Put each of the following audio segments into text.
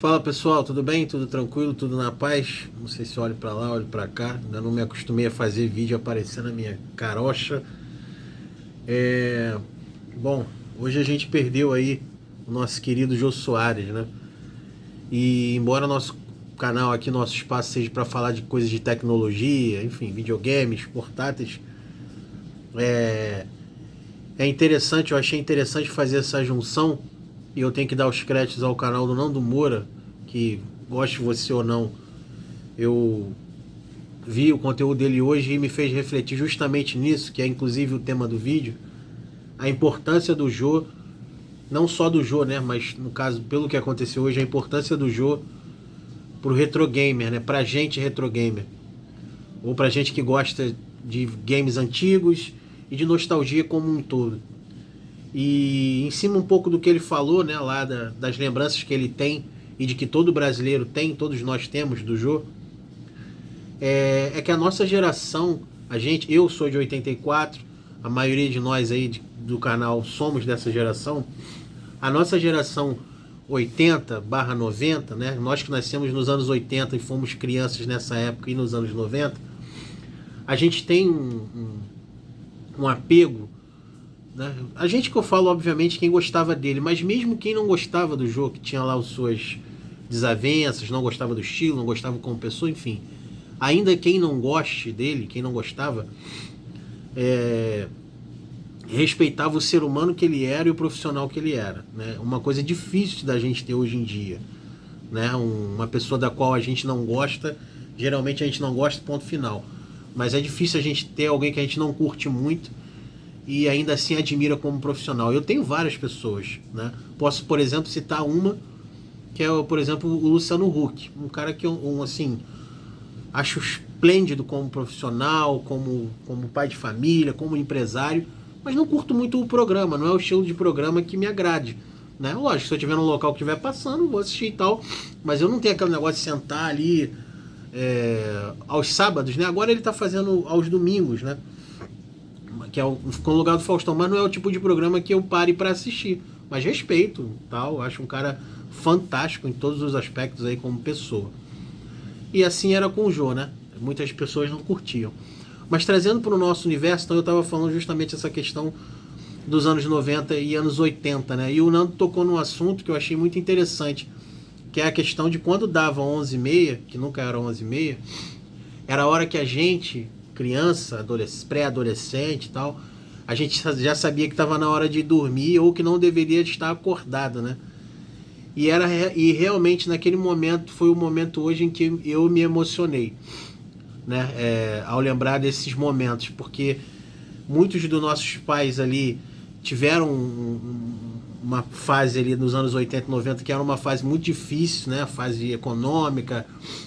Fala pessoal, tudo bem? Tudo tranquilo? Tudo na paz? Não sei se olho pra lá, olho pra cá. Ainda não me acostumei a fazer vídeo aparecendo na minha carocha. É... Bom, hoje a gente perdeu aí o nosso querido Jô Soares, né? E embora nosso canal aqui, nosso espaço seja para falar de coisas de tecnologia, enfim, videogames, portáteis, é... é interessante, eu achei interessante fazer essa junção. E eu tenho que dar os créditos ao canal do Nando Moura, que, goste você ou não, eu vi o conteúdo dele hoje e me fez refletir justamente nisso, que é inclusive o tema do vídeo, a importância do Jô, não só do Jô, né, mas no caso, pelo que aconteceu hoje, a importância do Jô pro retro gamer, né, pra gente retro gamer, ou pra gente que gosta de games antigos e de nostalgia como um todo. E em cima um pouco do que ele falou, né, lá das lembranças que ele tem e de que todo brasileiro tem, todos nós temos do Jô, é que a nossa geração, eu sou de 84, a maioria de nós aí do canal somos dessa geração, a nossa geração 80/90, né, nós que nascemos nos anos 80 e fomos crianças nessa época e nos anos 90, a gente tem um apego, né? A gente que eu falo, obviamente, quem gostava dele, mas mesmo quem não gostava do jogo, que tinha lá as suas desavenças, não gostava do estilo, não gostava como pessoa, enfim. Ainda quem não goste dele, quem não gostava, respeitava o ser humano que ele era e o profissional que ele era, né? Uma coisa difícil da gente ter hoje em dia, né? Uma pessoa da qual a gente não gosta, geralmente a gente não gosta, ponto final. Mas é difícil a gente ter alguém que a gente não curte muito e ainda assim admira como profissional. Eu tenho várias pessoas, né? Posso, por exemplo, citar uma, que é, por exemplo, o Luciano Huck, um cara que eu, assim, acho esplêndido como profissional, como pai de família, como empresário, mas não curto muito o programa, não é o estilo de programa que me agrade, né? Lógico, se eu estiver num local que estiver passando, vou assistir e tal, mas eu não tenho aquele negócio de sentar ali aos sábados, né? Agora ele está fazendo aos domingos, né? Que ficou no lugar do Faustão, mas não é o tipo de programa que eu pare para assistir. Mas respeito, tal, acho um cara fantástico em todos os aspectos aí como pessoa. E assim era com o Jô, né? Muitas pessoas não curtiam. Mas trazendo para o nosso universo, então eu estava falando justamente essa questão dos anos 90 e anos 80, né? E o Nando tocou num assunto que eu achei muito interessante, que é a questão de quando dava 11h30, que nunca era 11h30, era a hora que a gente, criança, pré-adolescente e tal, a gente já sabia que estava na hora de dormir ou que não deveria estar acordado, né? E realmente naquele momento foi o momento hoje em que eu me emocionei, né? Ao lembrar desses momentos, porque muitos dos nossos pais ali tiveram uma fase ali nos anos 80 e 90 que era uma fase muito difícil, né? A fase econômica,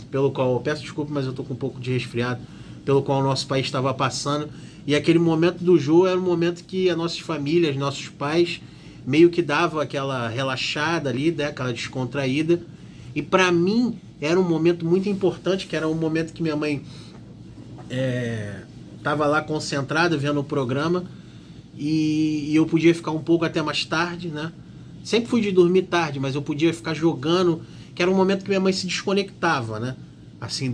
pelo qual, peço desculpa, mas eu tô com um pouco de resfriado, pelo qual o nosso país estava passando. E aquele momento do Jô era um momento que as nossas famílias, nossos pais, meio que dava aquela relaxada ali, né? Aquela descontraída. E para mim era um momento muito importante, que era um momento que minha mãe estava lá concentrada vendo o programa e eu podia ficar um pouco até mais tarde, né? Sempre fui de dormir tarde, mas eu podia ficar jogando, que era um momento que minha mãe se desconectava, né? Assim,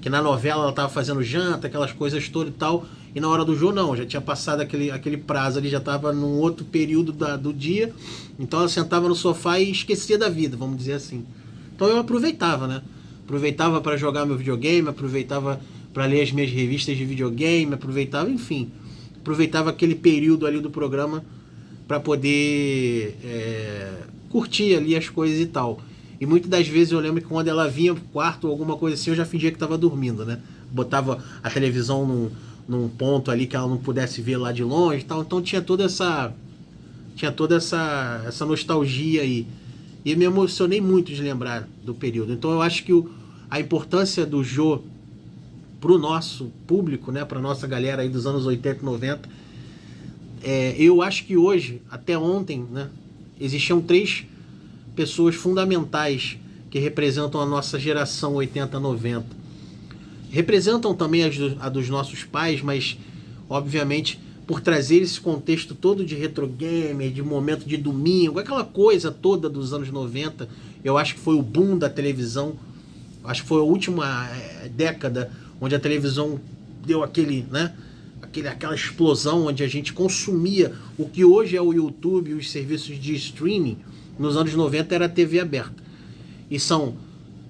que na novela ela tava fazendo janta, aquelas coisas todas e tal, e na hora do jogo não, já tinha passado aquele prazo ali, já tava num outro período do dia, então ela sentava no sofá e esquecia da vida, vamos dizer assim. Então eu aproveitava, né? Aproveitava para jogar meu videogame, aproveitava para ler as minhas revistas de videogame, aproveitava, enfim, aproveitava aquele período ali do programa para poder curtir ali as coisas e tal. E muitas das vezes eu lembro que quando ela vinha pro quarto ou alguma coisa assim, eu já fingia que estava dormindo, né? Botava a televisão num ponto ali que ela não pudesse ver lá de longe e tal. Então tinha toda essa nostalgia aí. E eu me emocionei muito de lembrar do período. Então eu acho que a importância do Jô pro nosso público, né, pra nossa galera aí dos anos 80 e 90, eu acho que hoje, até ontem, né, existiam 3 pessoas fundamentais que representam a nossa geração 80-90. Representam também a dos nossos pais, mas obviamente por trazer esse contexto todo de retro gamer, de momento de domingo, aquela coisa toda dos anos 90 eu acho que foi o boom da televisão, acho que foi a última década onde a televisão deu aquela explosão, onde a gente consumia o que hoje é o YouTube e os serviços de streaming. Nos anos 90 era a TV aberta. E são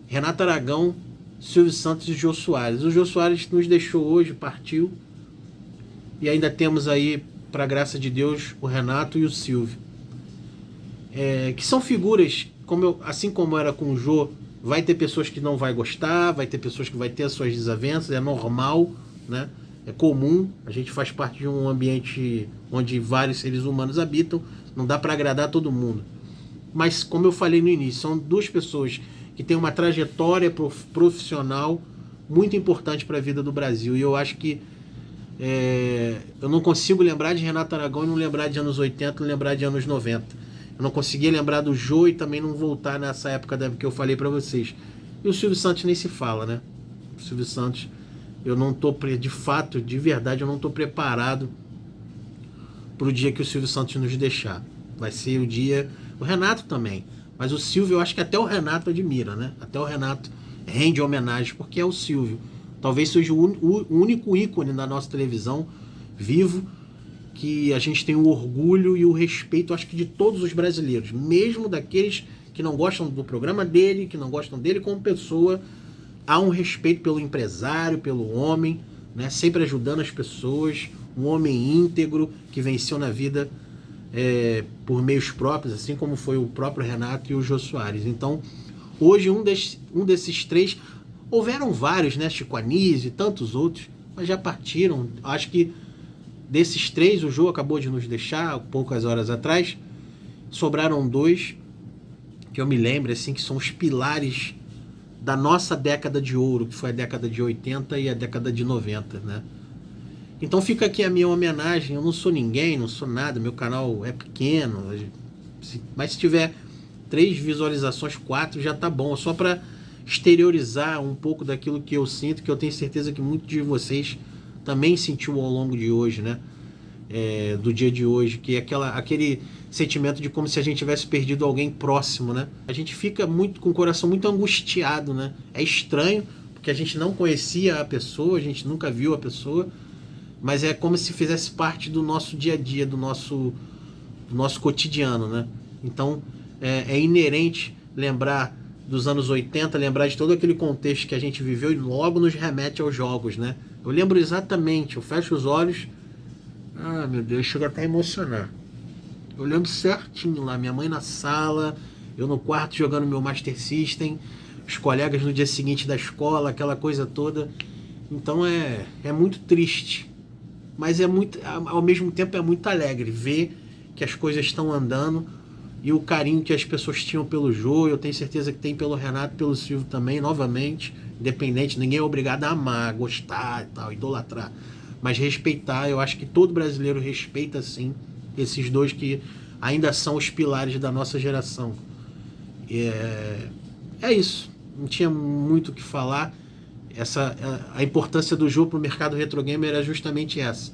Renato Aragão, Silvio Santos e Jô Soares. O Jô Soares nos deixou hoje, partiu. E ainda temos aí, para graça de Deus, o Renato e o Silvio. Que são figuras, assim como era com o Jô, vai ter pessoas que não vai gostar, vai ter pessoas que vai ter as suas desavenças, é normal, né? É comum, a gente faz parte de um ambiente onde vários seres humanos habitam, não dá para agradar todo mundo. Mas, como eu falei no início, são duas pessoas que têm uma trajetória profissional muito importante para a vida do Brasil. E eu acho que eu não consigo lembrar de Renato Aragão e não lembrar de anos 80, não lembrar de anos 90. Eu não conseguia lembrar do Jô e também não voltar nessa época que eu falei para vocês. E o Silvio Santos nem se fala, né? O Silvio Santos, eu não tô, de fato, de verdade, eu não tô preparado pro dia que o Silvio Santos nos deixar. Vai ser o dia... O Renato também. Mas o Silvio, eu acho que até o Renato admira, né? Até o Renato rende homenagem, porque é o Silvio. Talvez seja o único ícone da nossa televisão vivo que a gente tem o orgulho e o respeito, acho que de todos os brasileiros, mesmo daqueles que não gostam do programa dele, que não gostam dele como pessoa. Há um respeito pelo empresário, pelo homem, né? Sempre ajudando as pessoas, um homem íntegro que venceu na vida por meios próprios, assim como foi o próprio Renato e o Jô Soares. Então, hoje um desses três, houveram vários, né? Chico Anísio e tantos outros, mas já partiram. Acho que desses três, o Jô acabou de nos deixar poucas horas atrás. Sobraram dois que eu me lembro, assim, que são os pilares da nossa década de ouro, que foi a década de 80 e a década de 90, né? Então fica aqui a minha homenagem. Eu não sou ninguém, não sou nada, meu canal é pequeno, mas se tiver 3 visualizações, 4 já tá bom, só para exteriorizar um pouco daquilo que eu sinto, que eu tenho certeza que muitos de vocês também sentiu ao longo de hoje, né? Do dia de hoje, que é aquele sentimento de como se a gente tivesse perdido alguém próximo, né? A gente fica com o coração muito angustiado, né? É estranho, porque a gente não conhecia a pessoa, a gente nunca viu a pessoa, mas é como se fizesse parte do nosso dia a dia, do nosso cotidiano, né? Então, é inerente lembrar dos anos 80, lembrar de todo aquele contexto que a gente viveu e logo nos remete aos jogos, né? Eu lembro exatamente, eu fecho os olhos, meu Deus, chega até a emocionar. Eu lembro certinho lá, minha mãe na sala, eu no quarto jogando meu Master System, os colegas no dia seguinte da escola, aquela coisa toda. Então é muito triste, mas ao mesmo tempo é muito alegre ver que as coisas estão andando e o carinho que as pessoas tinham pelo Jô, eu tenho certeza que tem pelo Renato, pelo Silvio também, novamente, independente, ninguém é obrigado a amar, gostar e tal, idolatrar, mas respeitar. Eu acho que todo brasileiro respeita, sim, esses dois que ainda são os pilares da nossa geração. É isso, não tinha muito o que falar. A importância do Jô para o mercado retro gamer era justamente essa,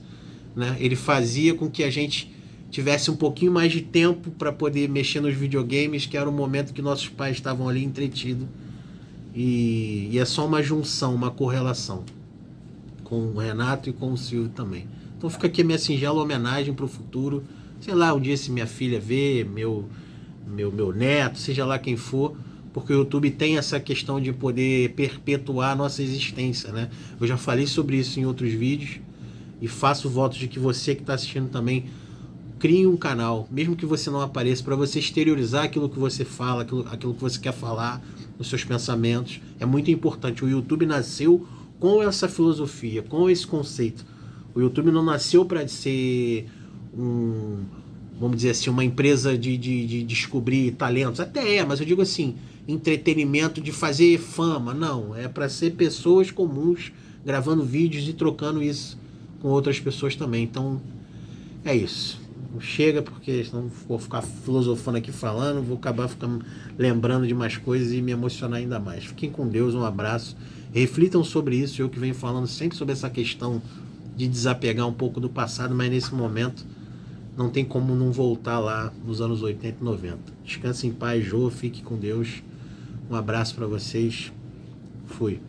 né? Ele fazia com que a gente tivesse um pouquinho mais de tempo para poder mexer nos videogames, que era o momento que nossos pais estavam ali entretidos. E é só uma junção, uma correlação com o Renato e com o Silvio também. Então fica aqui a minha singela homenagem para o futuro. Sei lá, um dia se minha filha vê, meu neto, seja lá quem for, porque o YouTube tem essa questão de poder perpetuar a nossa existência, né? Eu já falei sobre isso em outros vídeos e faço votos de que você que está assistindo também crie um canal, mesmo que você não apareça, para você exteriorizar aquilo que você fala, aquilo que você quer falar, os seus pensamentos. É muito importante. O YouTube nasceu com essa filosofia, com esse conceito. O YouTube não nasceu para ser vamos dizer assim, uma empresa de descobrir talentos. Até mas eu digo assim, entretenimento de fazer fama. Não, é para ser pessoas comuns gravando vídeos e trocando isso com outras pessoas também. Então, é isso. Chega, porque senão vou ficar filosofando aqui falando, vou acabar ficando lembrando de mais coisas e me emocionar ainda mais. Fiquem com Deus, um abraço. Reflitam sobre isso. Eu que venho falando sempre sobre essa questão de desapegar um pouco do passado, mas nesse momento não tem como não voltar lá nos anos 80 e 90. Descanse em paz, Jô, fique com Deus. Um abraço para vocês. Fui.